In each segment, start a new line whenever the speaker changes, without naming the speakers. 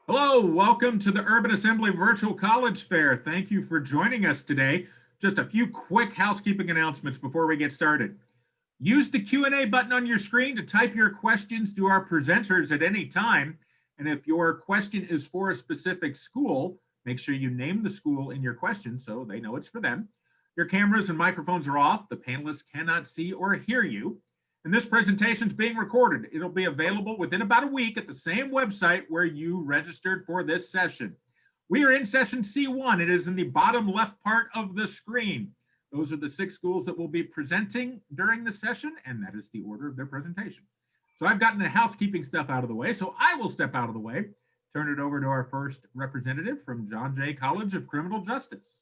Hello, welcome to the Urban Assembly Virtual College Fair. Thank you for joining us today. Just a few quick housekeeping announcements before we get started. Use the Q&A button on your screen to type your questions to our presenters at any time. And if your question is for a specific school, make sure you name the school in your question so they know it's for them. Your cameras and microphones are off. The panelists cannot see or hear you. And this presentation is being recorded. It'll be available within about a week at the same website where you registered for this session. We are in session C1. It is in the bottom left part of the screen. Those are the 6 schools that will be presenting during the session, and that is the order of their presentation. So I've gotten the housekeeping stuff out of the way, so I will step out of the way, turn it over to our first representative from John Jay College of Criminal Justice.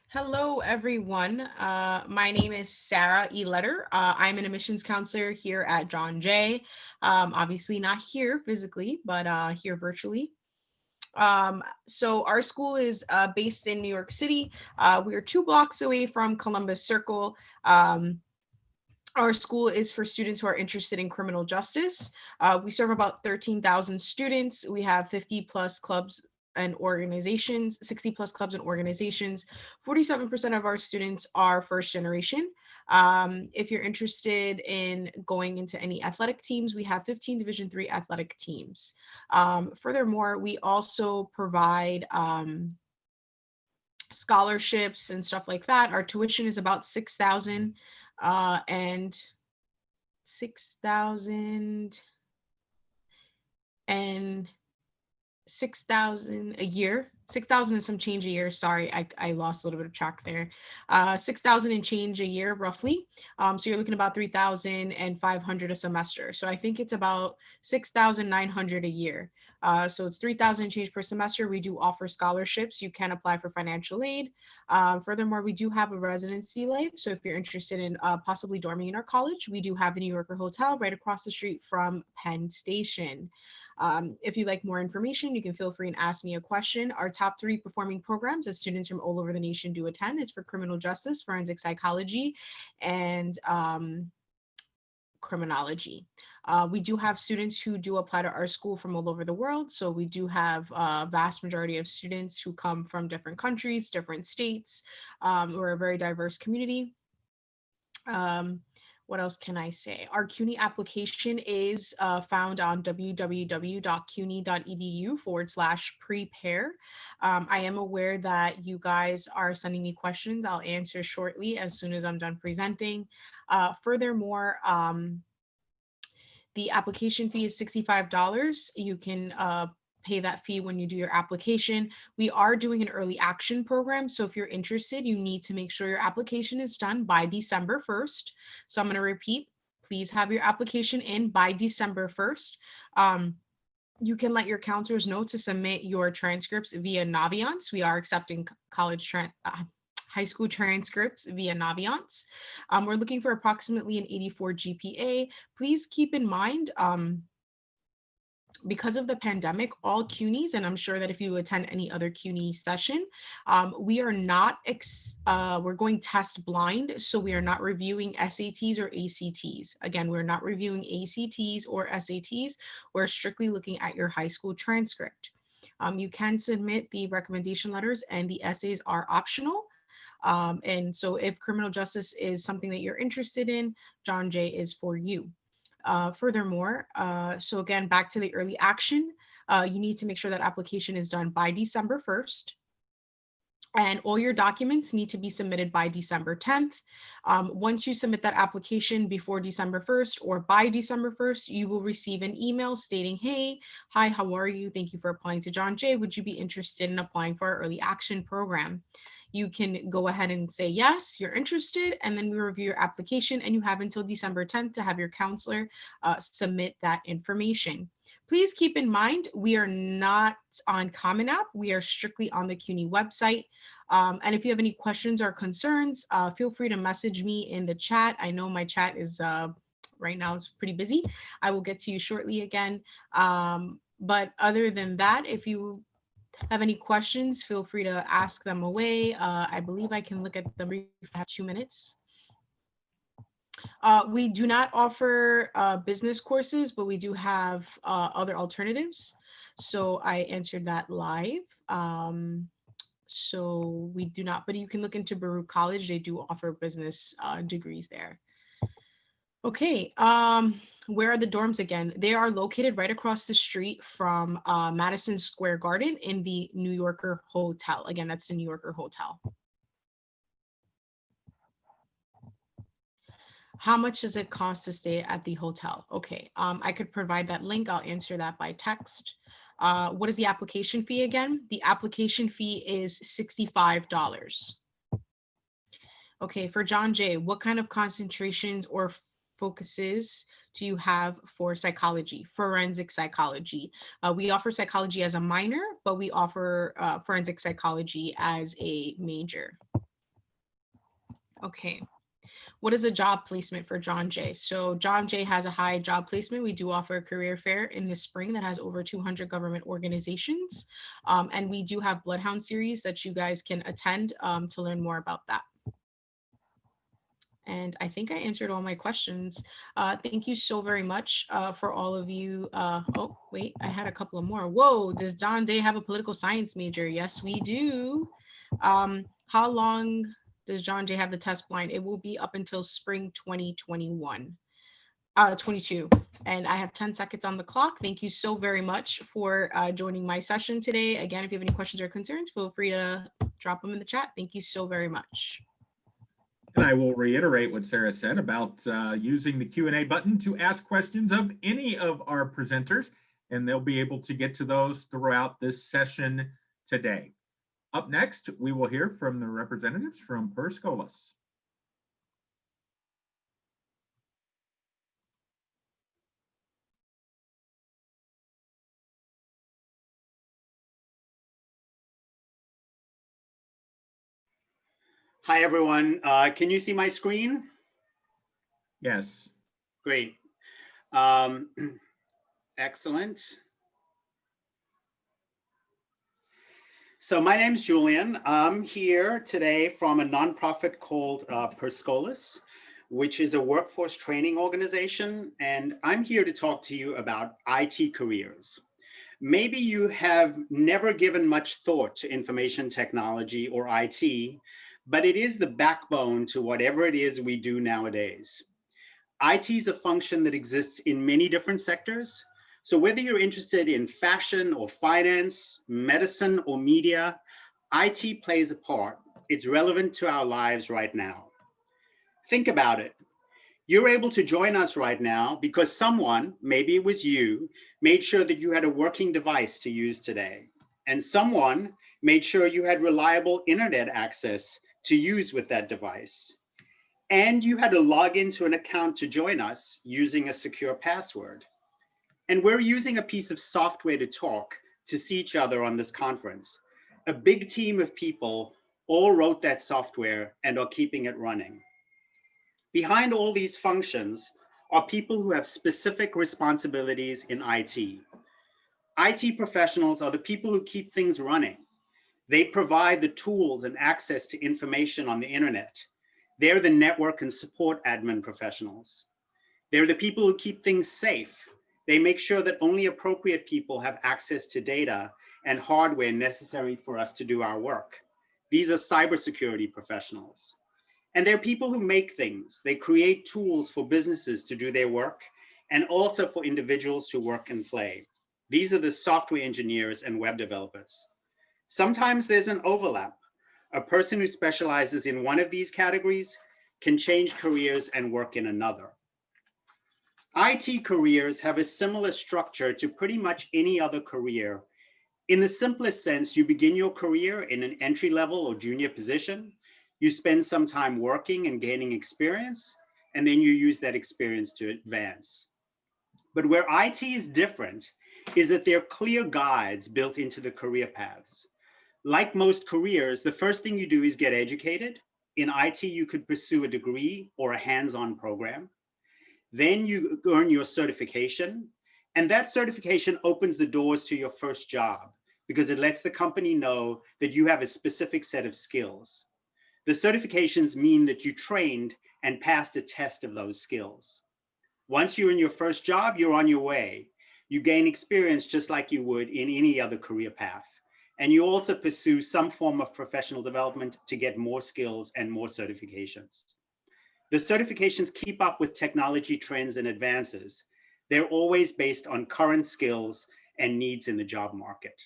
Hello, everyone. My name is Sarah E. Letter. I'm an admissions counselor here at John Jay. Obviously not here physically, but here virtually. So our school is based in New York City. We are 2 blocks away from Columbus Circle. Our school is for students who are interested in criminal justice. We serve about 13,000 students. We have 50 plus clubs and organizations, 60 plus clubs and organizations. 47% of our students are first generation. If you're interested in going into any athletic teams, we have 15 Division III athletic teams. Furthermore, we also provide scholarships and stuff like that. Our tuition is about $6,000 and $6,000 a year. 6,000 and some change a year. Sorry, I lost a little bit of track there. 6,000 and change a year, roughly. So you're looking about 3,500 a semester. So I think it's about 6,900 a year. So it's 3,000 change per semester. We do offer scholarships. You can apply for financial aid. Furthermore, we do have a residency life. So if you're interested in possibly dorming in our college, we do have the New Yorker Hotel right across the street from Penn Station. If you'd like more information, you can feel free and ask me a question. Our top 3 performing programs that students from all over the nation do attend is for criminal justice, forensic psychology, and criminology. We do have students who do apply to our school from all over the world. So we do have a vast majority of students who come from different countries, different states. We're a very diverse community. What else can I say? Our CUNY application is found on www.cuny.edu/prepare. I am aware that you guys are sending me questions. I'll answer shortly as soon as I'm done presenting. Furthermore, the application fee is $65. You can pay that fee when you do your application. We are doing an early action program. So if you're interested, you need to make sure your application is done by December 1st. So I'm going to repeat, please have your application in by December 1st. You can let your counselors know to submit your transcripts via Naviance. We are accepting high school transcripts via Naviance. We're looking for approximately an 84 GPA. Please keep in mind, because of the pandemic, all CUNYs, and I'm sure that if you attend any other CUNY session, we are not, we're going test blind, so we are not reviewing SATs or ACTs. Again, we're not reviewing ACTs or SATs. We're strictly looking at your high school transcript. You can submit the recommendation letters and the essays are optional. And so if criminal justice is something that you're interested in, John Jay is for you. Furthermore, so again, back to the early action, you need to make sure that application is done by December 1st. And all your documents need to be submitted by December 10th. Once you submit that application before December 1st or by December 1st, you will receive an email stating, hey, hi, how are you? Thank you for applying to John Jay. Would you be interested in applying for our early action program? You can go ahead and say, yes, you're interested, and then we review your application, and you have until December 10th to have your counselor submit that information. Please keep in mind, we are not on Common App. We are strictly on the CUNY website. And if you have any questions or concerns, feel free to message me in the chat. I know my chat is right now it's pretty busy. I will get to you shortly again. But other than that, if you have any questions, feel free to ask them away. I believe I can look at them. I have 2 minutes. We do not offer business courses, but we do have other alternatives. So I answered that live. So we do not, but you can look into Baruch College. They do offer business degrees there. Okay, where are the dorms again? They are located right across the street from Madison Square Garden in the New Yorker Hotel. Again, that's the New Yorker Hotel. How much does it cost to stay at the hotel? Okay, I could provide that link. I'll answer that by text. What is the application fee again? The application fee is $65. Okay, for John Jay, what kind of concentrations or focuses do you have for psychology, forensic psychology? We offer psychology as a minor, but we offer forensic psychology as a major. Okay. What is a job placement for John Jay? So John Jay has a high job placement. We do offer a career fair in the spring that has over 200 government organizations. And we do have Bloodhound series that you guys can attend to learn more about that. And I think I answered all my questions. Thank you so very much for all of you. Oh, wait, I had a couple of more. Whoa, does John Jay have a political science major? Yes, we do. How long does John Jay have the test blind? It will be up until spring 2021, 22. And I have 10 seconds on the clock. Thank you so very much for joining my session today. Again, if you have any questions or concerns, feel free to drop them in the chat. Thank you so very much.
And I will reiterate what Sarah said about using the Q&A button to ask questions of any of our presenters, and they'll be able to get to those throughout this session today. Up next, we will hear from the representatives from Scholas.
Hi, everyone. Can you see my screen?
Yes.
Great. Excellent. So my name's Julian. I'm here today from a nonprofit called Scholas, which is a workforce training organization. And I'm here to talk to you about IT careers. Maybe you have never given much thought to information technology or IT, but it is the backbone to whatever it is we do nowadays. IT is a function that exists in many different sectors. So whether you're interested in fashion or finance, medicine or media, IT plays a part. It's relevant to our lives right now. Think about it. You're able to join us right now because someone, maybe it was you, made sure that you had a working device to use today. And someone made sure you had reliable internet access to use with that device. And you had to log into an account to join us using a secure password. And we're using a piece of software to talk, to see each other on this conference. A big team of people all wrote that software and are keeping it running. Behind all these functions are people who have specific responsibilities in IT. IT professionals are the people who keep things running. They provide the tools and access to information on the internet. They're the network and support admin professionals. They're the people who keep things safe. They make sure that only appropriate people have access to data and hardware necessary for us to do our work. These are cybersecurity professionals. And they're people who make things. They create tools for businesses to do their work and also for individuals to work and play. These are the software engineers and web developers. Sometimes there's an overlap. A person who specializes in one of these categories can change careers and work in another. IT careers have a similar structure to pretty much any other career. In the simplest sense, you begin your career in an entry-level or junior position. You spend some time working and gaining experience, and then you use that experience to advance. But where IT is different is that there are clear guides built into the career paths. Like most careers, the first thing you do is get educated. In IT, you could pursue a degree or a hands-on program. Then you earn your certification, and that certification opens the doors to your first job because it lets the company know that you have a specific set of skills. The certifications mean that you trained and passed a test of those skills. Once you're in your first job, you're on your way. You gain experience just like you would in any other career path. And you also pursue some form of professional development to get more skills and more certifications. The certifications keep up with technology trends and advances. They're always based on current skills and needs in the job market.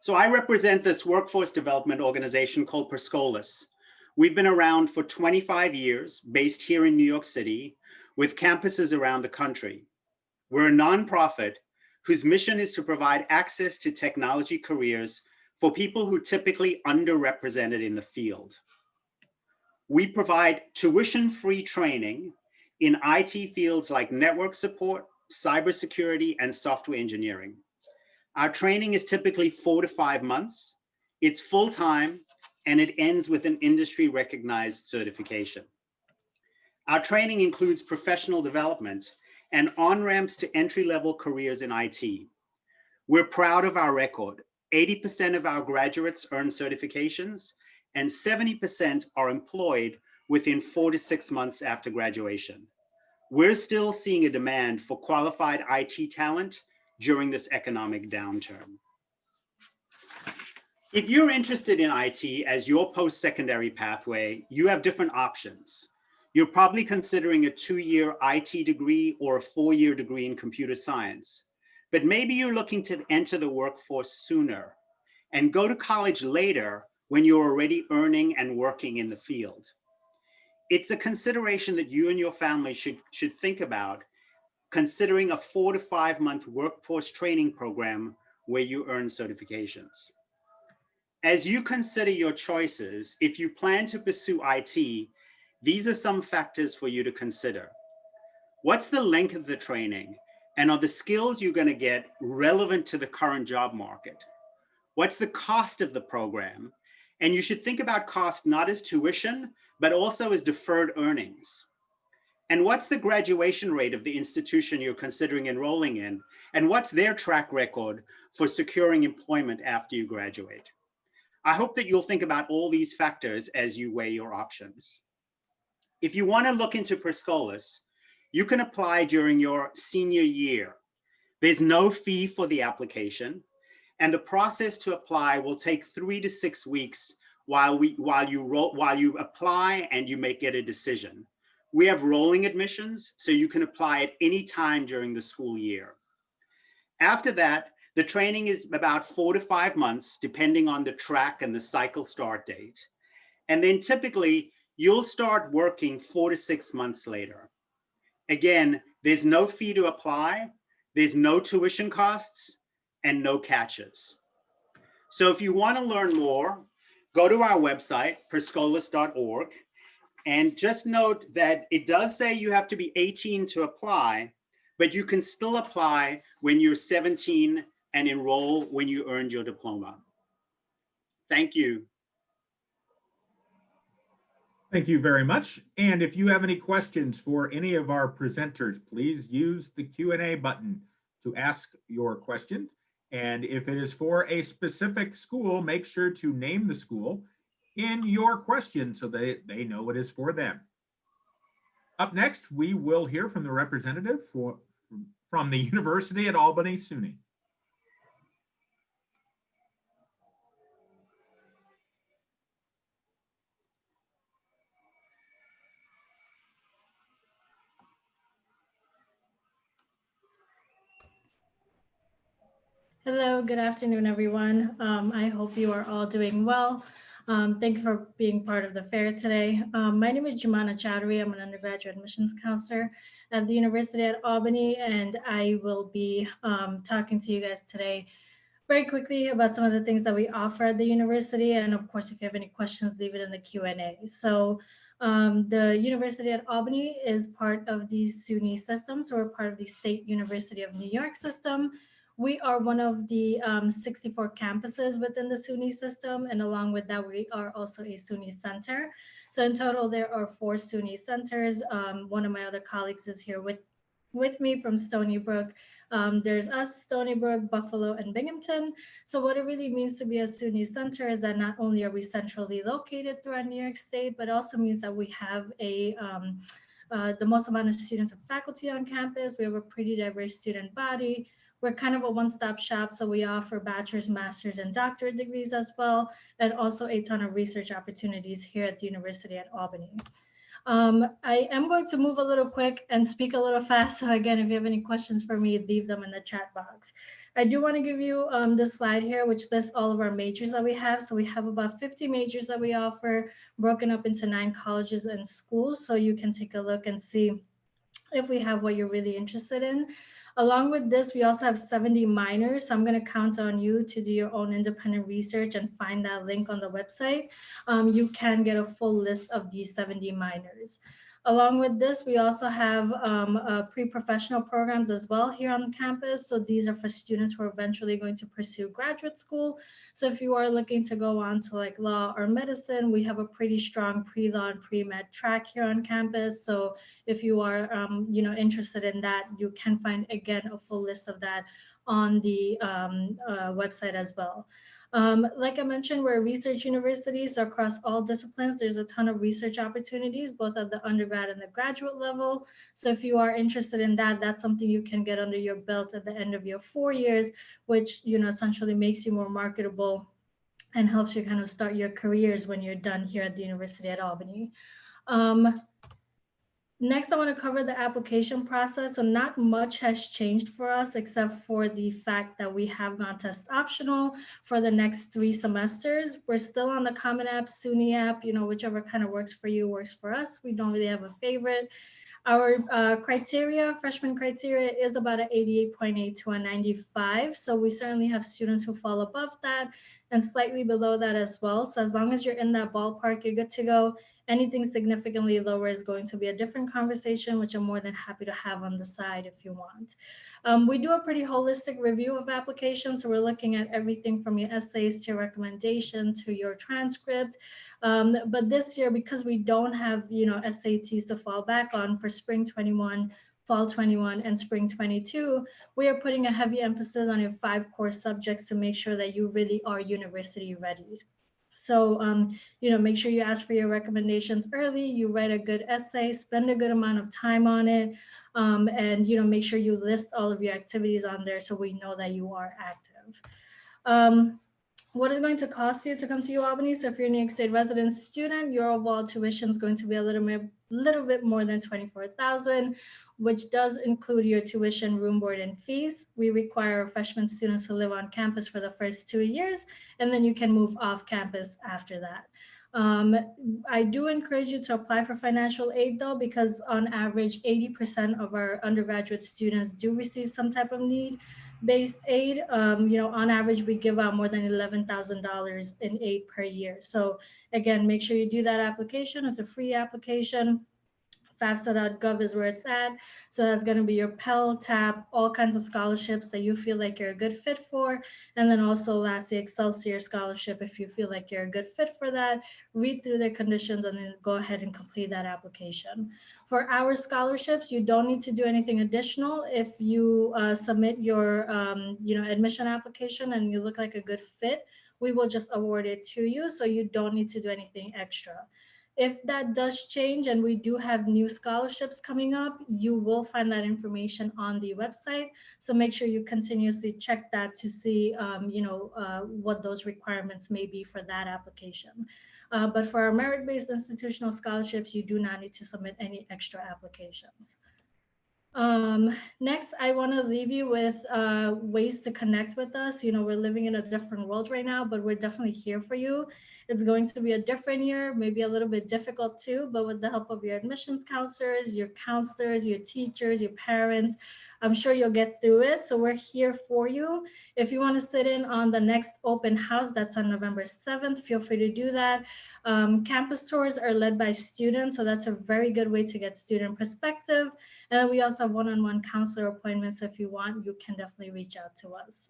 So I represent this workforce development organization called Scholas. We've been around for 25 years, based here in New York City, with campuses around the country. We're a nonprofit whose mission is to provide access to technology careers for people who are typically underrepresented in the field. We provide tuition-free training in IT fields like network support, cybersecurity, and software engineering. Our training is typically 4 to 5 months. It's full-time, and it ends with an industry-recognized certification. Our training includes professional development and on-ramps to entry-level careers in IT. We're proud of our record. 80% of our graduates earn certifications, and 70% are employed within 4 to 6 months after graduation. We're still seeing a demand for qualified IT talent during this economic downturn. If you're interested in IT as your post-secondary pathway, you have different options. You're probably considering a 2-year IT degree or a 4-year degree in computer science, but maybe you're looking to enter the workforce sooner and go to college later when you're already earning and working in the field. It's a consideration that you and your family should think about, considering a 4 to 5 month workforce training program where you earn certifications. As you consider your choices, if you plan to pursue IT, these are some factors for you to consider. What's the length of the training? And are the skills you're going to get relevant to the current job market? What's the cost of the program? And you should think about cost not as tuition, but also as deferred earnings. And what's the graduation rate of the institution you're considering enrolling in? And what's their track record for securing employment after you graduate? I hope that you'll think about all these factors as you weigh your options. If you want to look into Scholas, you can apply during your senior year. There's no fee for the application, and the process to apply will take 3 to 6 weeks while you apply and you may get a decision. We have rolling admissions, so you can apply at any time during the school year. After that, the training is about 4 to 5 months, depending on the track and the cycle start date. And then typically, you'll start working 4 to 6 months later. Again, there's no fee to apply, there's no tuition costs, and no catches. So if you want to learn more, go to our website, perscholas.org, and just note that it does say you have to be 18 to apply, but you can still apply when you're 17 and enroll when you earned your diploma. Thank you.
Thank you very much. And if you have any questions for any of our presenters, please use the Q&A button to ask your question. And if it is for a specific school, make sure to name the school in your question so that they know it is for them. Up next, we will hear from the representative from the University at Albany, SUNY.
Hello, good afternoon, everyone. I hope you are all doing well. Thank you for being part of the fair today. My name is Jumana Chowdhury. I'm an undergraduate admissions counselor at the University at Albany, and I will be talking to you guys today very quickly about some of the things that we offer at the university. And of course, if you have any questions, leave it in the Q&A. So the University at Albany is part of the SUNY system. So we're part of the State University of New York system. We are one of the 64 campuses within the SUNY system. And along with that, we are also a SUNY center. So in total, there are 4 SUNY centers. One of my other colleagues is here with with me from Stony Brook. There's us, Stony Brook, Buffalo, and Binghamton. So what it really means to be a SUNY center is that not only are we centrally located throughout New York State, but also means that we have the most amount of students and faculty on campus. We have a pretty diverse student body. We're kind of a one-stop shop, so we offer bachelor's, master's, and doctorate degrees as well, and also a ton of research opportunities here at the University at Albany. I am going to move a little quick and speak a little fast. So again, if you have any questions for me, leave them in the chat box. I do want to give you this slide here, which lists all of our majors that we have. So we have about 50 majors that we offer, broken up into 9 colleges and schools. So you can take a look and see if we have what you're really interested in. Along with this, we also have 70 minors. So I'm going to count on you to do your own independent research and find that link on the website. You can get a full list of these 70 minors. Along with this, we also have pre-professional programs as well here on campus. So these are for students who are eventually going to pursue graduate school. So if you are looking to go on to like law or medicine, we have a pretty strong pre-law and pre-med track here on campus. So if you are interested in that, you can find again a full list of that on the website as well. Like I mentioned, we're a research university, so across all disciplines, there's a ton of research opportunities, both at the undergrad and the graduate level. So if you are interested in that, that's something you can get under your belt at the end of your 4 years, which essentially makes you more marketable and helps you kind of start your careers when you're done here at the University at Albany. Next, I want to cover the application process. So not much has changed for us except for the fact that we have gone test optional for the next 3 semesters. We're still on the Common App, SUNY app, whichever kind of works for you works for us. We don't really have a favorite. Our criteria, freshman criteria, is about an 88.8 to a 95. So we certainly have students who fall above that and slightly below that as well. So as long as you're in that ballpark, you're good to go. Anything significantly lower is going to be a different conversation, which I'm more than happy to have on the side if you want. We do a pretty holistic review of applications. So we're looking at everything from your essays to your recommendation to your transcript. But this year, because we don't have, SATs to fall back on for spring 21, fall 21, and spring 22, we are putting a heavy emphasis on your 5 core subjects to make sure that you really are university ready. So, make sure you ask for your recommendations early, you write a good essay, spend a good amount of time on it, and, make sure you list all of your activities on there so we know that you are active. What is going to cost you to come to UAlbany? So if you're a New York State resident student, your overall tuition is going to be a little bit more than $24,000, which does include your tuition, room, board, and fees. We require freshman students to live on campus for the first 2 years, and then you can move off campus after that. I do encourage you to apply for financial aid though, because on average, 80% of our undergraduate students do receive some type of need-based aid. On average, we give out more than $11,000 in aid per year. So again, make sure you do that application. It's a free application. FAFSA.gov is where it's at. So that's going to be your Pell, TAP, all kinds of scholarships that you feel like you're a good fit for. And then also lastly, Excelsior scholarship, if you feel like you're a good fit for that, read through their conditions and then go ahead and complete that application. For our scholarships, you don't need to do anything additional. If you submit your admission application and you look like a good fit, we will just award it to you. So you don't need to do anything extra. If that does change and we do have new scholarships coming up, you will find that information on the website. So make sure you continuously check that to see, what those requirements may be for that application. But for our merit-based institutional scholarships, you do not need to submit any extra applications. Next, I want to leave you with ways to connect with us. We're living in a different world right now, but we're definitely here for you. It's going to be a different year, maybe a little bit difficult too, but with the help of your admissions counselors, your teachers, your parents, I'm sure you'll get through it. So we're here for you. If you want to sit in on the next open house, that's on November 7th, feel free to do that. Campus tours are led by students, so that's a very good way to get student perspective. And then we also have one-on-one counselor appointments. So if you want, you can definitely reach out to us.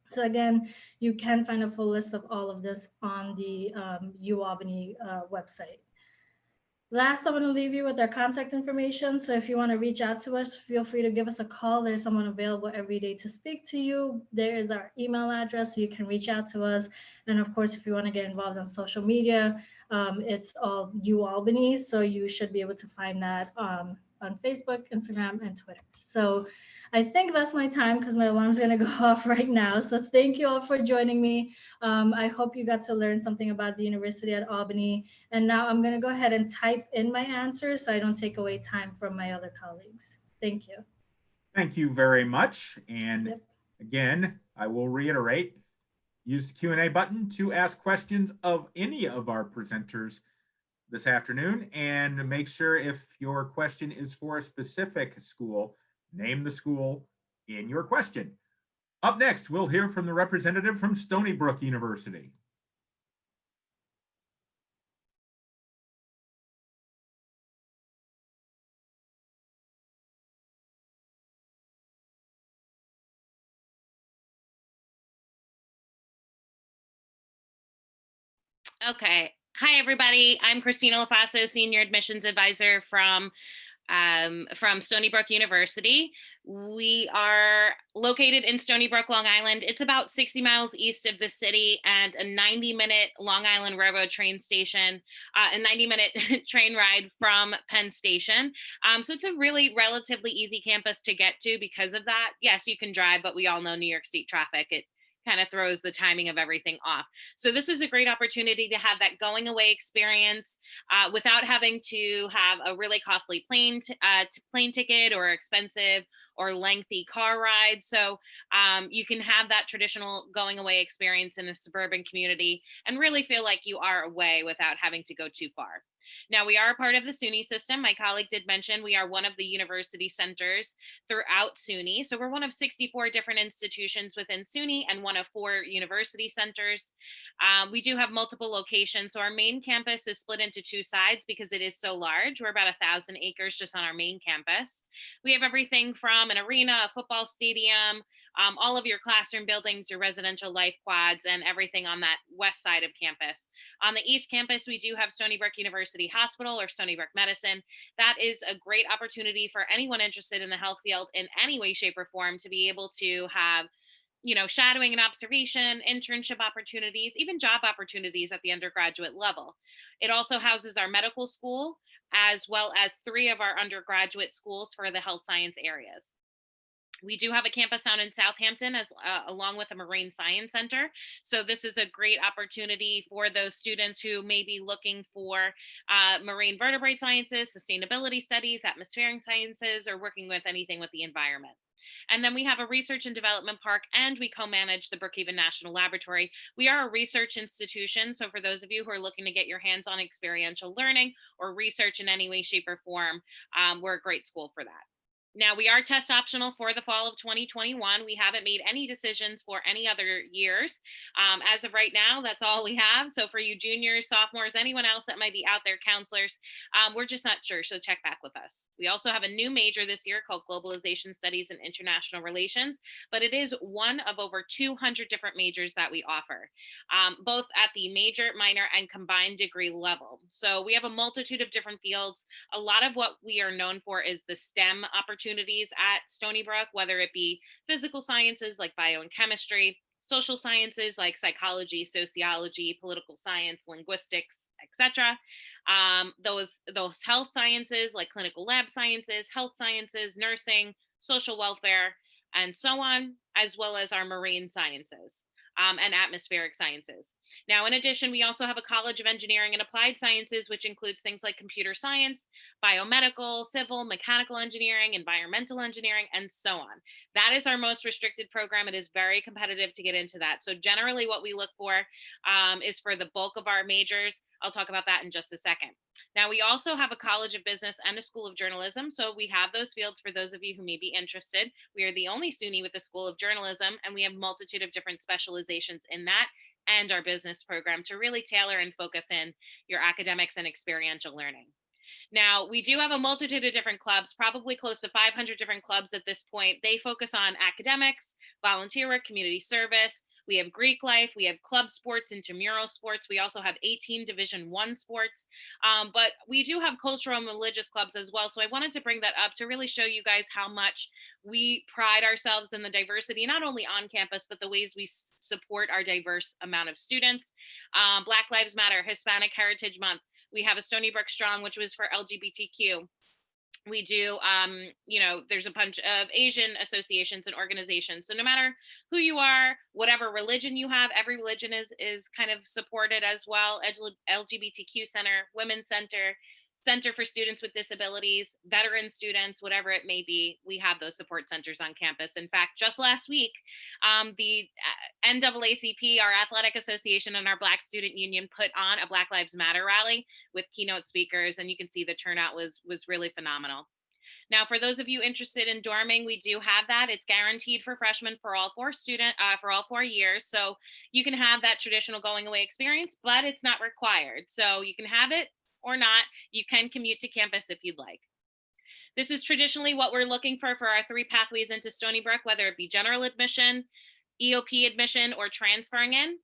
So again, you can find a full list of all of this on the UAlbany website. Last, I'm going to leave you with our contact information. So if you want to reach out to us, feel free to give us a call. There's someone available every day to speak to you. There is our email address, so you can reach out to us. And of course, if you want to get involved on social media, it's all Albany. So you should be able to find that on Facebook, Instagram, and Twitter. So I think that's my time because my alarm's going to go off right now. So thank you all for joining me. I hope you got to learn something about the University at Albany. And now I'm going to go ahead and type in my answers so I don't take away time from my other colleagues. Thank you.
Thank you very much. And
Yep.
again, I will reiterate, use the Q&A button to ask questions of any of our presenters this afternoon, and make sure if your question is for a specific school, name the school in your question. Up next, we'll hear from the representative from Stony Brook University.
Okay. Hi, everybody. I'm Christina LaFaso, Senior Admissions Advisor from Stony Brook University. We are located in Stony Brook, Long Island. It's about 60 miles east of the city and a 90-minute Long Island Railroad train station, a 90-minute train ride from Penn Station. So it's a really relatively easy campus to get to because of that. Yes, you can drive, but we all know New York State traffic. It kind of throws the timing of everything off. So this is a great opportunity to have that going away experience without having to have a really costly plane ticket or expensive or lengthy car ride. So you can have that traditional going away experience in a suburban community and really feel like you are away without having to go too far. Now, we are a part of the SUNY system. My colleague did mention we are one of the university centers throughout SUNY. So we're one of 64 different institutions within SUNY and one of 4 university centers. We do have multiple locations. So our main campus is split into 2 sides because it is so large. We're about 1,000 acres just on our main campus. We have everything from an arena, a football stadium, all of your classroom buildings, your residential life quads, and everything on that west side of campus. On the East Campus, we do have Stony Brook University Hospital or Stony Brook Medicine. That is a great opportunity for anyone interested in the health field in any way, shape, or form to be able to have, shadowing and observation, internship opportunities, even job opportunities at the undergraduate level. It also houses our medical school, as well as 3 of our undergraduate schools for the health science areas. We do have a campus down in Southampton along with a marine science center. So this is a great opportunity for those students who may be looking for marine vertebrate sciences, sustainability studies, atmospheric sciences, or working with anything with the environment. And then we have a research and development park, and we co-manage the Brookhaven National Laboratory. We are a research institution. So for those of you who are looking to get your hands on experiential learning or research in any way, shape, or form, we're a great school for that. Now, we are test optional for the fall of 2021. We haven't made any decisions for any other years. As of right now, that's all we have. So for you juniors, sophomores, anyone else that might be out there, counselors, we're just not sure. So check back with us. We also have a new major this year called Globalization Studies and International Relations, but it is one of over 200 different majors that we offer, both at the major, minor, and combined degree level. So we have a multitude of different fields. A lot of what we are known for is the STEM opportunities at Stony Brook, whether it be physical sciences like bio and chemistry, social sciences like psychology, sociology, political science, linguistics, etc. Those health sciences like clinical lab sciences, health sciences, nursing, social welfare, and so on, as well as our marine sciences and atmospheric sciences. Now, in addition, we also have a College of Engineering and Applied Sciences, which includes things like computer science, biomedical, civil, mechanical engineering, environmental engineering, and so on. That is our most restricted program. It is very competitive to get into that. So generally what we look for is for the bulk of our majors. I'll talk about that in just a second. Now, we also have a College of Business and a School of Journalism. So we have those fields for those of you who may be interested. We are the only SUNY with a School of Journalism, and we have a multitude of different specializations in that and our business program to really tailor and focus in your academics and experiential learning. Now, we do have a multitude of different clubs, probably close to 500 different clubs at this point. They focus on academics, volunteer work, community service. We have Greek life, we have club sports, intramural sports. We also have 18 Division I sports, but we do have cultural and religious clubs as well. So I wanted to bring that up to really show you guys how much we pride ourselves in the diversity, not only on campus, but the ways we support our diverse amount of students. Black Lives Matter, Hispanic Heritage Month. We have a Stony Brook Strong, which was for LGBTQ. We do, there's a bunch of Asian associations and organizations. So no matter who you are, whatever religion you have, every religion is kind of supported as well. LGBTQ Center, Women's Center, Center for Students with Disabilities, veteran students, whatever it may be, we have those support centers on campus. In fact, just last week, the NAACP, our athletic association, and our Black Student Union put on a Black Lives Matter rally with keynote speakers, and you can see the turnout was really phenomenal. Now, for those of you interested in dorming, we do have that. It's guaranteed for freshmen for all 4 years. So you can have that traditional going away experience, but it's not required. So you can have it or not. You can commute to campus if you'd like. This is traditionally what we're looking for our 3 pathways into Stony Brook, whether it be general admission, EOP admission, or transferring in.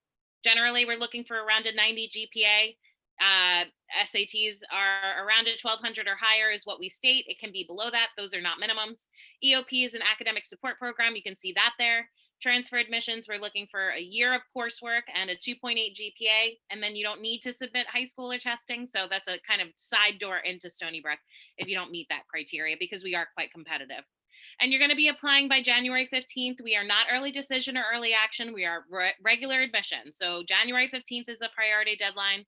Generally, we're looking for around a 90 GPA. SATs are around a 1200 or higher is what we state. It can be below that. Those are not minimums. EOP is an academic support program. You can see that there. Transfer admissions, we're looking for a year of coursework and a 2.8 GPA, and then you don't need to submit high school or testing. So that's a kind of side door into Stony Brook if you don't meet that criteria, because we are quite competitive. And you're going to be applying by January 15th. We are not early decision or early action. We are regular admission. So January 15th is the priority deadline.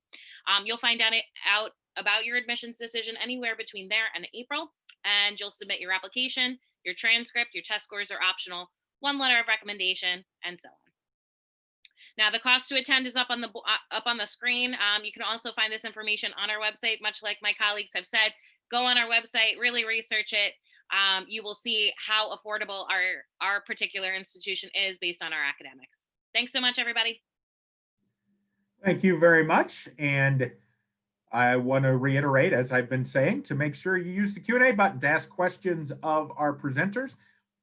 You'll find out about your admissions decision anywhere between there and April, and you'll submit your application, your transcript, your test scores are optional, 1 letter of recommendation, and so on. Now, the cost to attend is up on the screen. You can also find this information on our website, much like my colleagues have said. Go on our website, really research it. You will see how affordable our particular institution is based on our academics. Thanks so much, everybody.
Thank you very much. And I want to reiterate, as I've been saying, to make sure you use the Q&A button to ask questions of our presenters.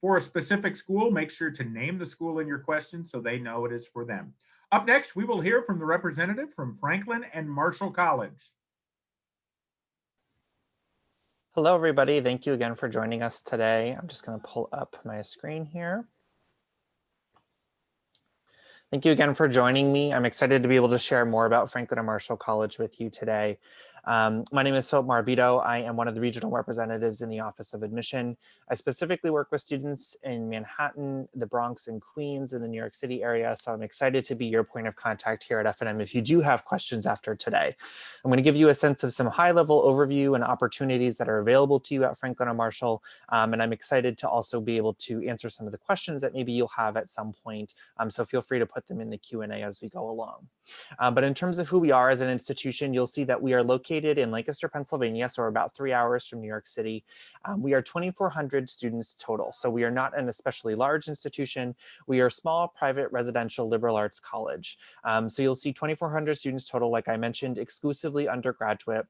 For a specific school, make sure to name the school in your question so they know it is for them. Up next, we will hear from the representative from Franklin and Marshall College.
Hello, everybody. Thank you again for joining us today. I'm just going to pull up my screen here. Thank you again for joining me. I'm excited to be able to share more about Franklin and Marshall College with you today. My name is Philip Marabito. I am one of the regional representatives in the Office of Admission. I specifically work with students in Manhattan, the Bronx, and Queens in the New York City area. So I'm excited to be your point of contact here at FNM if you do have questions after today. I'm going to give you a sense of some high-level overview and opportunities that are available to you at Franklin and Marshall. And I'm excited to also be able to answer some of the questions that maybe you'll have at some point. So feel free to put them in the Q&A as we go along. But in terms of who we are as an institution, you'll see that we are located in Lancaster, Pennsylvania, so we're about 3 hours from New York City. We are 2,400 students total, so we are not an especially large institution. We are a small, private, residential liberal arts college. So you'll see 2,400 students total, like I mentioned, exclusively undergraduate.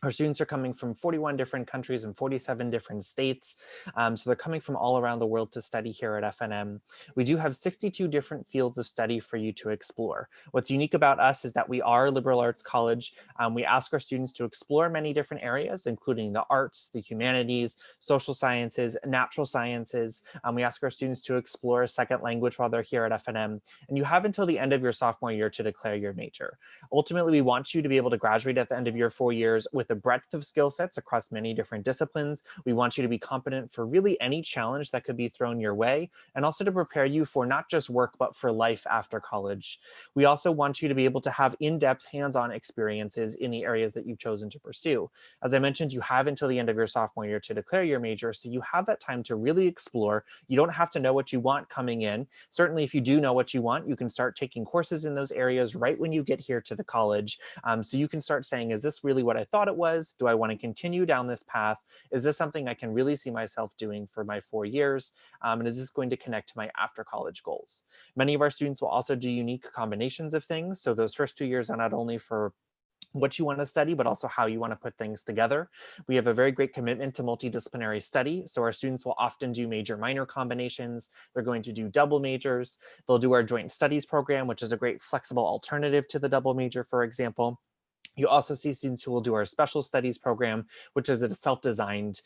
Our students are coming from 41 different countries and 47 different states. So they're coming from all around the world to study here at FNM. We do have 62 different fields of study for you to explore. What's unique about us is that we are a liberal arts college. We ask our students to explore many different areas, including the arts, the humanities, social sciences, natural sciences. We ask our students to explore a second language while they're here at FNM. And you have until the end of your sophomore year to declare your major. Ultimately, we want you to be able to graduate at the end of your 4 years with a breadth of skill sets across many different disciplines. We want you to be competent for really any challenge that could be thrown your way, and also to prepare you for not just work, but for life after college. We also want you to be able to have in-depth hands-on experiences in the areas that you've chosen to pursue. As I mentioned, you have until the end of your sophomore year to declare your major, so you have that time to really explore. You don't have to know what you want coming in. Certainly, if you do know what you want, you can start taking courses in those areas right when you get here to the college. So you can start saying, is this really what I thought it was? Do I want to continue down this path? Is this something I can really see myself doing for my 4 years? And is this going to connect to my after college goals? Many of our students will also do unique combinations of things. So those first 2 years are not only for what you want to study, but also how you want to put things together. We have a very great commitment to multidisciplinary study. So our students will often do major minor combinations. They're going to do double majors. They'll do our joint studies program, which is a great flexible alternative to the double major, for example. You also see students who will do our special studies program, which is a self-designed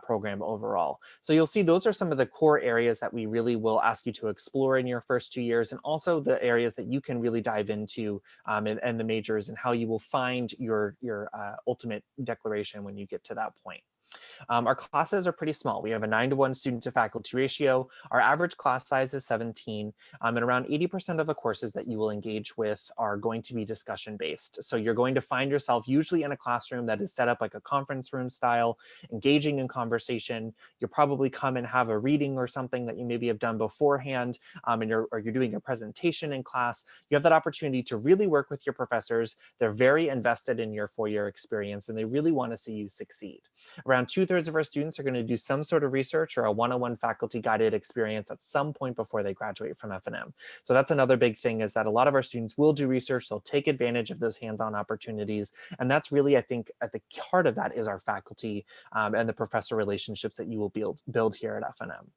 program overall. So you'll see those are some of the core areas that we really will ask you to explore in your first 2 years, and also the areas that you can really dive into and the majors and how you will find your ultimate declaration when you get to that point. Our classes are pretty small. We have a 9-to-1 student to faculty ratio. Our average class size is 17, and around 80% of the courses that you will engage with are going to be discussion based. So you're going to find yourself usually in a classroom that is set up like a conference room style, engaging in conversation. You'll probably come and have a reading or something that you maybe have done beforehand, and you're doing a presentation in class. You have that opportunity to really work with your professors. They're very invested in your 4-year experience, and they really want to see you succeed. Around 2/3 of our students are going to do some sort of research or a one-on-one faculty guided experience at some point before they graduate from F&M. So that's another big thing, is that a lot of our students will do research. They'll take advantage of those hands-on opportunities. And that's really, I think, at the heart of that is our faculty and the professor relationships that you will build here at F&M.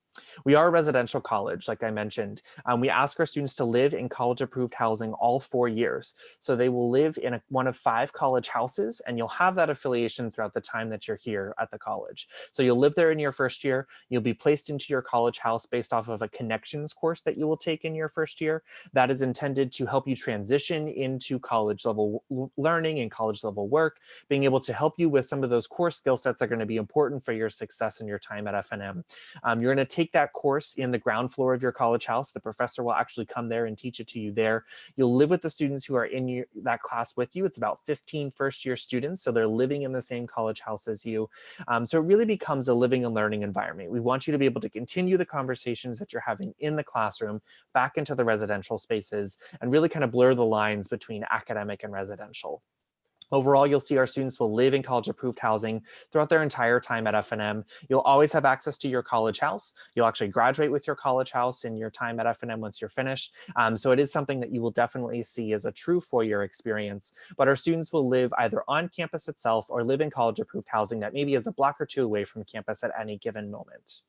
We are a residential college, like I mentioned. We ask our students to live in college-approved housing all 4 years. So they will live in one of 5 college houses, and you'll have that affiliation throughout the time that you're here at the college. So you'll live there in your first year. You'll be placed into your college house based off of a connections course that you will take in your first year. That is intended to help you transition into college level learning and college level work, being able to help you with some of those core skill sets that are going to be important for your success in your time at F&M. You're going to take that course in the ground floor of your college house. The professor will actually come there and teach it to you there. You'll live with the students who are in that class with you. It's about 15 first-year students, so they're living in the same college house as you. So it really becomes a living and learning environment. We want you to be able to continue the conversations that you're having in the classroom back into the residential spaces and really kind of blur the lines between academic and residential. Overall, you'll see our students will live in college-approved housing throughout their entire time at F&M. You'll always have access to your college house. You'll actually graduate with your college house in your time at F&M once you're finished. So it is something that you will definitely see as a true 4-year experience. But our students will live either on campus itself or live in college-approved housing that maybe is a block or 2 away from campus at any given moment.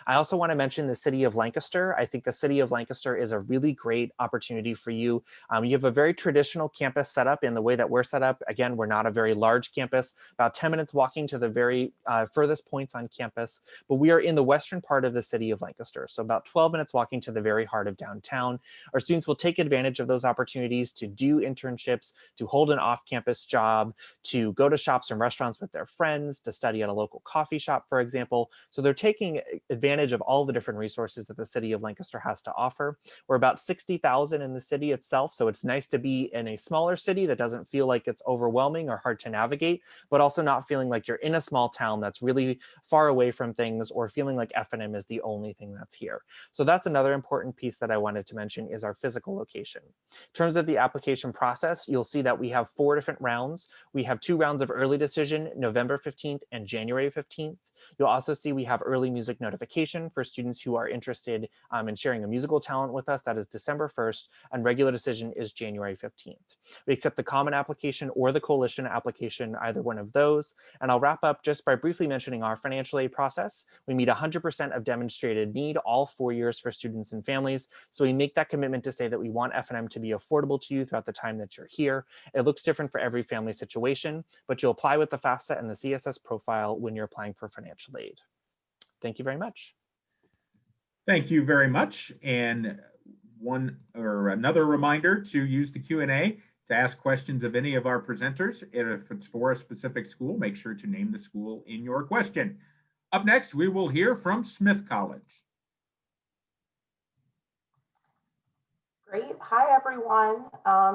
I also want to mention the city of Lancaster. I think the city of Lancaster is a really great opportunity for you. You have a very traditional campus setup in the way that we're set up. Again, we're not a very large campus, about 10 minutes walking to the very furthest points on campus, but we are in the western part of the city of Lancaster. So about 12 minutes walking to the very heart of downtown. Our students will take advantage of those opportunities to do internships, to hold an off-campus job, to go to shops and restaurants with their friends, to study at a local coffee shop, for example. So they're taking advantage of all the different resources that the city of Lancaster has to offer. We're about 60,000 in the city itself, so it's nice to be in a smaller city that doesn't feel like it's overwhelming or hard to navigate, but also not feeling like you're in a small town that's really far away from things or feeling like F&M is the only thing that's here. So that's another important piece that I wanted to mention is our physical location. In terms of the application process, you'll see that we have 4 different rounds. We have 2 rounds of early decision, November 15th and January 15th. You'll also see we have early music notification for students who are interested in sharing a musical talent with us. That is December 1st, and regular decision is January 15th. We accept the common application or the coalition application, either one of those. And I'll wrap up just by briefly mentioning our financial aid process. We meet 100% of demonstrated need all 4 years for students and families. So we make that commitment to say that we want F&M to be affordable to you throughout the time that you're here. It looks different for every family situation, but you'll apply with the FAFSA and the CSS profile when you're applying for financial aid. Thank you very much.
Thank you very much. And another reminder to use the Q&A to ask questions of any of our presenters. If it's for a specific school, make sure to name the school in your question. Up next, we will hear from Smith College.
Great. Hi, everyone.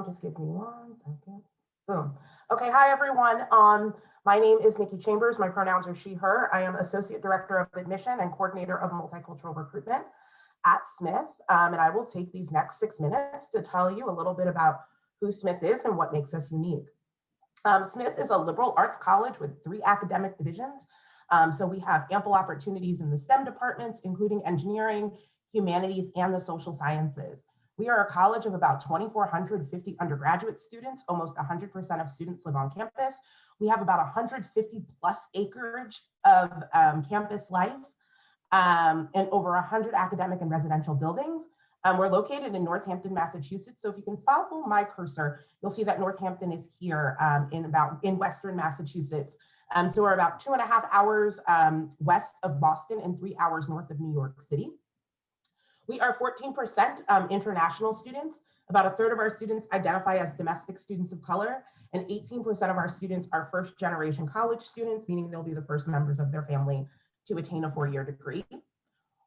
Just give me 1 second. Boom. Okay. Hi, everyone. My name is Nikki Chambers. My pronouns are she, her. I am Associate Director of Admission and Coordinator of Multicultural Recruitment at Smith. And I will take these next 6 minutes to tell you a little bit about who Smith is and what makes us unique. Smith is a liberal arts college with 3 academic divisions. So we have ample opportunities in the STEM departments, including engineering, humanities, and the social sciences. We are a college of about 2,450 undergraduate students. Almost 100% of students live on campus. We have about 150 plus acreage of campus life and over 100 academic and residential buildings. We're located in Northampton, Massachusetts. So if you can follow my cursor, you'll see that Northampton is here in Western Massachusetts. So we're about 2.5 hours west of Boston and 3 hours north of New York City. We are 14% international students. About a third of our students identify as domestic students of color, and 18% of our students are first generation college students, meaning they'll be the first members of their family to attain a 4-year degree.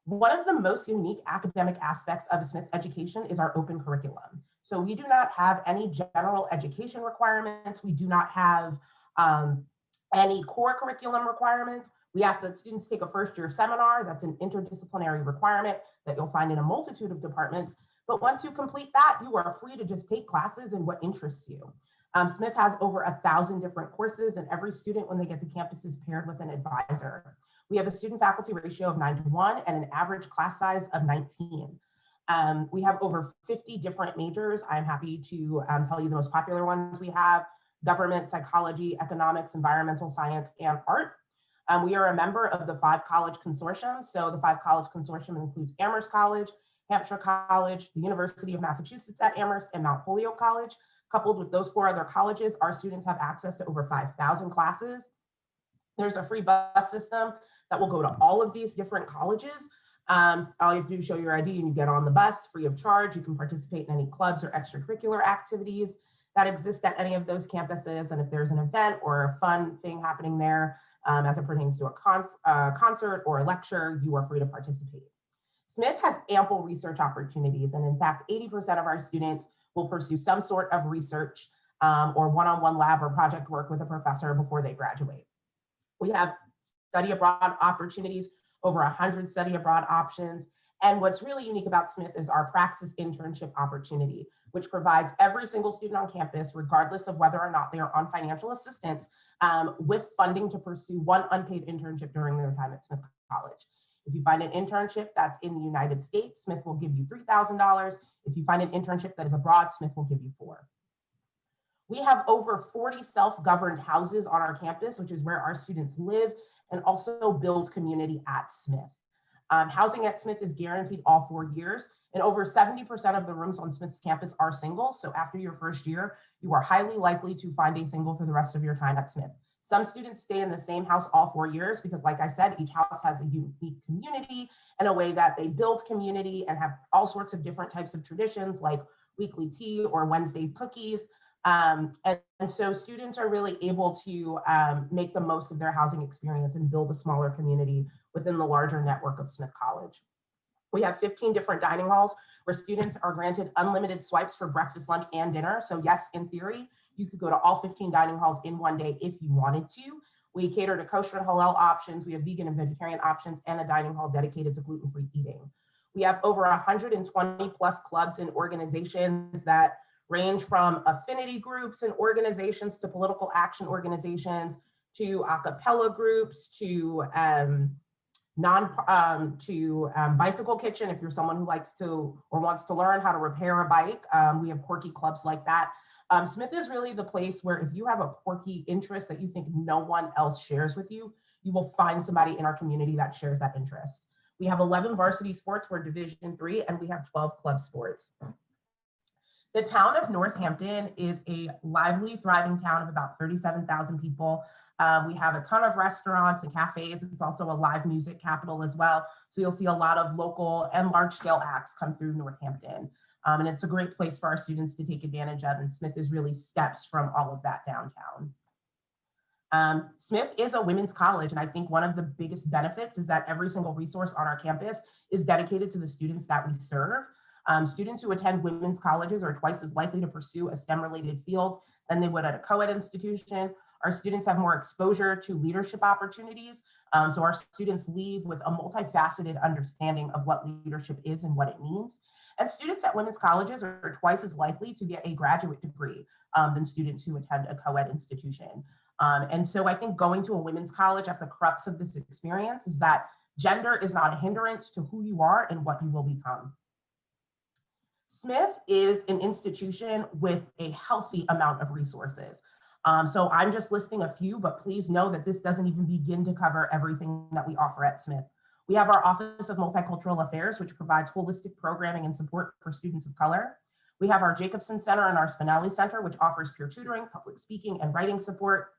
One of the most unique academic aspects of Smith education is our open curriculum. So we do not have any general education requirements. We do not have any core curriculum requirements. We ask that students take a first-year seminar. That's an interdisciplinary requirement that you'll find in a multitude of departments. But once you complete that, you are free to just take classes in what interests you. Smith has over 1,000 different courses, and every student, when they get to campus, is paired with an advisor. We have a student-faculty ratio of 9:1 and an average class size of 19. We have over 50 different majors. I'm happy to tell you the most popular ones we have: government, psychology, economics, environmental science, and art. We are a member of the 5 College Consortium. So the 5 College Consortium includes Amherst College, Hampshire College, the University of Massachusetts at Amherst, and Mount Holyoke College. Coupled with those 4 other colleges, our students have access to over 5,000 classes. There's a free bus system that will go to all of these different colleges. All you have to do is show your ID and you get on the bus free of charge. You can participate in any clubs or extracurricular activities that exist at any of those campuses. And if there's an event or a fun thing happening there as it pertains to a concert or a lecture, you are free to participate. Smith has ample research opportunities. And in fact, 80% of our students will pursue some sort of research or one-on-one lab or project work with a professor before they graduate. We have study abroad opportunities, over 100 study abroad options. And what's really unique about Smith is our praxis internship opportunity, which provides every single student on campus, regardless of whether or not they are on financial assistance, with funding to pursue one unpaid internship during their time at Smith College. If you find an internship that's in the United States, Smith will give you $3,000. If you find an internship that is abroad, Smith will give you $4,000. We have over 40 self-governed houses on our campus, which is where our students live and also build community at Smith. Housing at Smith is guaranteed all 4 years, and over 70% of the rooms on Smith's campus are single. So after your first year, you are highly likely to find a single for the rest of your time at Smith. Some students stay in the same house all 4 years because, like I said, each house has a unique community and a way that they build community and have all sorts of different types of traditions like weekly tea or Wednesday cookies. And so students are really able to make the most of their housing experience and build a smaller community within the larger network of Smith College. We have 15 different dining halls where students are granted unlimited swipes for breakfast, lunch, and dinner. So yes, in theory, you could go to all 15 dining halls in one day if you wanted to. We cater to kosher and halal options. We have vegan and vegetarian options and a dining hall dedicated to gluten-free eating. We have over 120 plus clubs and organizations that range from affinity groups and organizations to political action organizations to a cappella groups to bicycle kitchen if you're someone who likes to or wants to learn how to repair a bike. We have quirky clubs like that. Smith is really the place where if you have a quirky interest that you think no one else shares with you, you will find somebody in our community that shares that interest. We have 11 varsity sports, we're Division III, and we have 12 club sports. The town of Northampton is a lively, thriving town of about 37,000 people. We have a ton of restaurants and cafes. It's also a live music capital as well. So you'll see a lot of local and large scale acts come through Northampton. And it's a great place for our students to take advantage of. And Smith is really steps from all of that downtown. Smith is a women's college. And I think one of the biggest benefits is that every single resource on our campus is dedicated to the students that we serve. Students who attend women's colleges are twice as likely to pursue a STEM-related field than they would at a co-ed institution. Our students have more exposure to leadership opportunities. So our students leave with a multifaceted understanding of what leadership is and what it means. And students at women's colleges are twice as likely to get a graduate degree than students who attend a co-ed institution. And so I think going to a women's college at the crux of this experience is that gender is not a hindrance to who you are and what you will become. Smith is an institution with a healthy amount of resources. So I'm just listing a few, but please know that this doesn't even begin to cover everything that we offer at Smith. We have our Office of Multicultural Affairs, which provides holistic programming and support for students of color. We have our Jacobson Center and our Spinelli Center, which offers peer tutoring, public speaking, and writing support.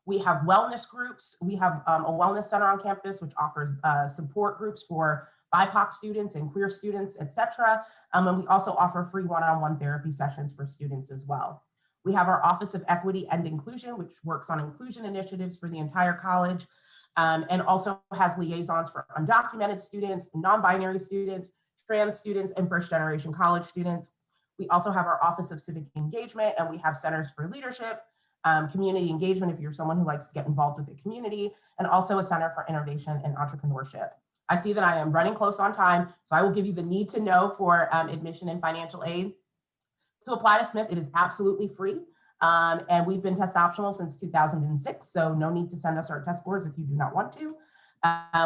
We have wellness groups. We have a wellness center on campus, which offers support groups for BIPOC students and queer students, et cetera. And we also offer free one-on-one therapy sessions for students as well. We have our Office of Equity and Inclusion, which works on inclusion initiatives for the entire college, and also has liaisons for undocumented students, non-binary students, trans students, and first-generation college students. We also have our Office of Civic Engagement, and we have Centers for Leadership, community engagement if you're someone who likes to get involved with the community, and also a Center for Innovation and Entrepreneurship. I see that I am running close on time, so I will give you the need to know for admission and financial aid. To apply to Smith, it is absolutely free, and we've been test optional since 2006, so no need to send us our test scores if you do not want to.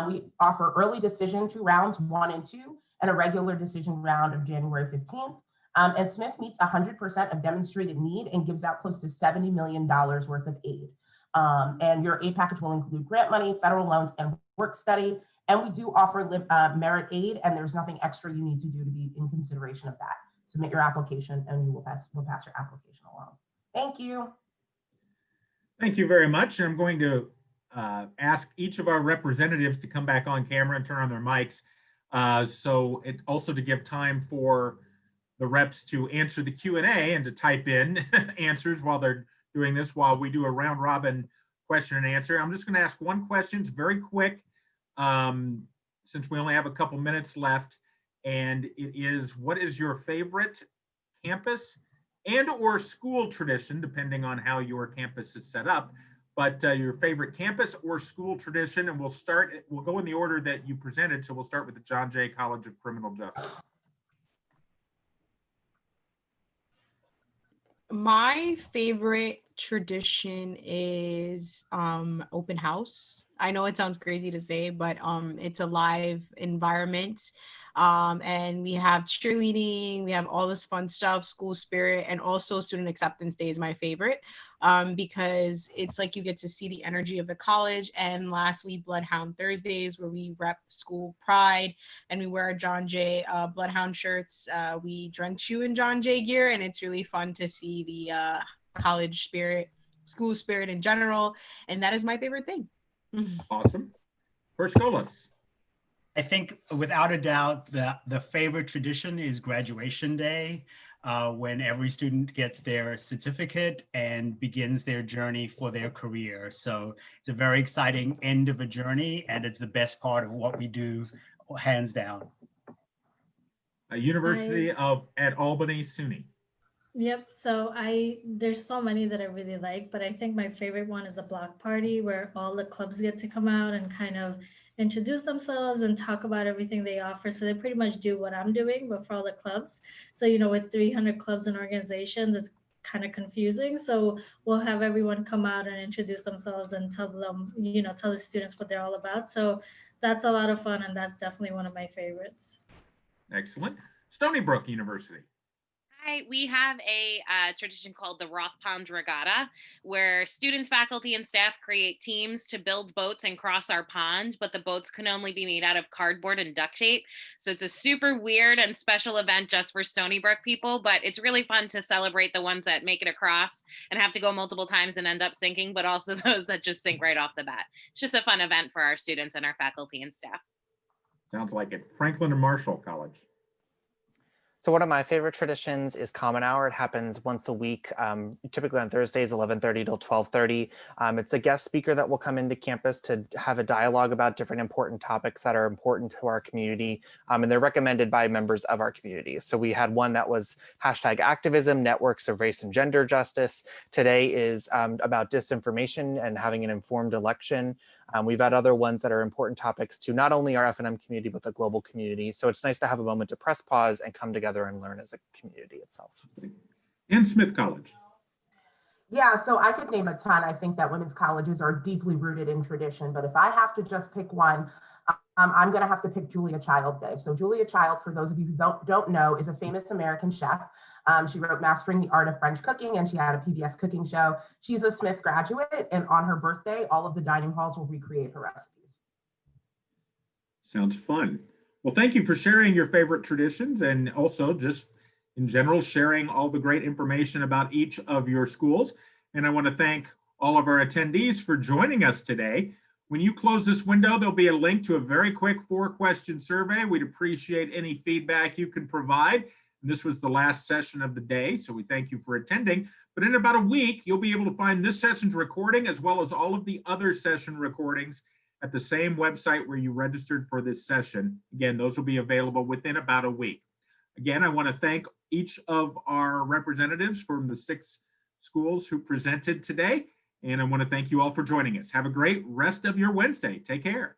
We offer early decision 2 rounds, 1 and 2, and a regular decision round of January 15th. And Smith meets 100% of demonstrated need and gives out close to $70 million worth of aid. And your aid package will include grant money, federal loans, and work study. And we do offer merit aid, and there's nothing extra you need to do to be in consideration of that. Submit your application, and we'll pass your application along. Thank you.
Thank you very much. I'm going to ask each of our representatives to come back on camera and turn on their mics. So it also to give time for the reps to answer the Q&A and to type in answers while they're doing this, while we do a round robin question and answer. I'm just going to ask one question. It's very quick since we only have a couple minutes left. And it is, what is your favorite campus and or school tradition, depending on how your campus is set up, but your favorite campus or school tradition? And we'll go in the order that you presented. So we'll start with the John Jay College of Criminal Justice.
My favorite tradition is open house. I know it sounds crazy to say, but it's a live environment. And we have cheerleading, we have all this fun stuff, school spirit, and also student acceptance day is my favorite because it's like you get to see the energy of the college. And lastly, Bloodhound Thursdays, where we rep school pride and we wear our John Jay Bloodhound shirts. We drench you in John Jay gear, and it's really fun to see the college spirit, school spirit in general. And that is my favorite thing.
Awesome. For Scholas.
I think without a doubt, the favorite tradition is graduation day, when every student gets their certificate and begins their journey for their career. So it's a very exciting end of a journey, and it's the best part of what we do, hands down. University at Albany, SUNY.
Yep. So there's so many that I really like, but I think my favorite one is the block party, where all the clubs get to come out and kind of introduce themselves and talk about everything they offer. So they pretty much do what I'm doing, but for all the clubs. So, with 300 clubs and organizations, it's kind of confusing. So we'll have everyone come out and introduce themselves and tell them, tell the students what they're all about. So that's a lot of fun, and that's definitely one of my favorites.
Excellent. Stony Brook University.
Hi, we have a tradition called the Roth Pond Regatta, where students, faculty, and staff create teams to build boats and cross our pond, but the boats can only be made out of cardboard and duct tape. So it's a super weird and special event just for Stony Brook people, but it's really fun to celebrate the ones that make it across and have to go multiple times and end up sinking, but also those that just sink right off the bat. It's just a fun event for our students and our faculty and staff.
Sounds like it. Franklin and Marshall College.
So one of my favorite traditions is Common Hour. It happens once a week, typically on Thursdays, 11:30 till 12:30. It's a guest speaker that will come into campus to have a dialogue about different important topics that are important to our community, and they're recommended by members of our community. So we had one that was #activism, networks of race and gender justice. Today is about disinformation and having an informed election. We've had other ones that are important topics to not only our F&M community, but the global community. So it's nice to have a moment to press pause and come together and learn as a community itself.
And Smith College.
Yeah, so I could name a ton. I think that women's colleges are deeply rooted in tradition, but if I have to just pick one, I'm going to have to pick Julia Child Day. So Julia Child, for those of you who don't know, is a famous American chef. She wrote Mastering the Art of French Cooking, and she had a PBS cooking show. She's a Smith graduate, and on her birthday, all of the dining halls will recreate her recipes.
Sounds fun. Well, thank you for sharing your favorite traditions, and also just in general sharing all the great information about each of your schools. And I want to thank all of our attendees for joining us today. When you close this window, there'll be a link to a very quick 4-question survey. We'd appreciate any feedback you can provide. And this was the last session of the day, so we thank you for attending. But in about a week, you'll be able to find this session's recording as well as all of the other session recordings at the same website where you registered for this session. Again, those will be available within about a week. Again, I want to thank each of our representatives from the 6 schools who presented today. And I want to thank you all for joining us. Have a great rest of your Wednesday. Take care.